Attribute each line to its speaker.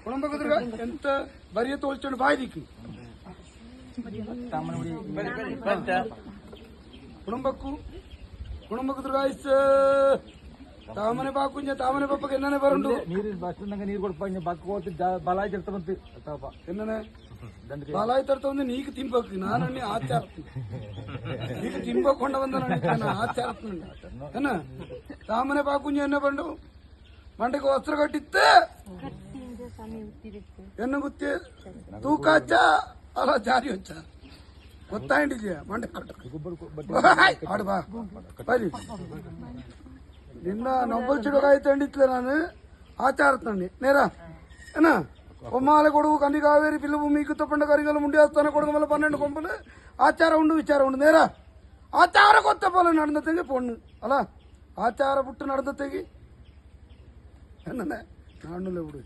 Speaker 1: ಕುಣಂಬಕದ್ರಾಗ ಎಂತ ಬರಿಯ ತೋಲ್ಚಂಡು ಬಾಯ್ದಿಕ್ಕಿ ಕುಣಂಬಕ್ಕು ಕುಣಂಬಕದ್ರಾಗ ತಾಮನೆ ಬಾಕುಂಜ ತಾಮನೆ ಪಪ್ಪಗೆ ಎನ್ನನೆ ಬರಂಡು
Speaker 2: ನೀರು ಬಸ್ ನೀರು ಕೊಡ್ಪ ಬಕ್ಕೋತಿ ಬಲಾಯಿ ತಿರ್ತವಂತ
Speaker 1: ಎನ್ನನೆ ಬಾಲಾಯಿ ತರ್ತವಂದು ನೀಕು ತಿನ್ಬೇಕು ನಾನು ಆಚಾರ నీకు తినకుండా వందన ఆచారుతుంది ఏనా తామనే బాకుంజ ఎన్న పండు మంటకి వస్త్ర కట్టిస్తే ఎన్న గుత్తి తూకాచ్చా అలా జారి వచ్చా కొత్త ఇంటి మంట ఆడు బా పది నిన్న నవ్వులు చెడుగా అయితే ఇట్లే నాను ఆచారుతుంది నేరా ఏనా కొమ్మాల కొడుకు కన్ని కావేరి పిల్లవు మీకు తప్పండ కరిగలు ముండేస్తాను కొడుకు మళ్ళీ 12 కొంపలు ఆచార ఉండు విచార ఉండు నేరా ಆಚಾರ ಗೊತ್ತಪ್ಪಲ್ಲ ನಡೆದ ತೆಗಿ ಪೊಣ್ಣು ಅಲ್ಲ ಆಚಾರ ಬಿಟ್ಟು ನಡೆದ ತೆಗಿ ನಾನುಲೇ ಬಿಡು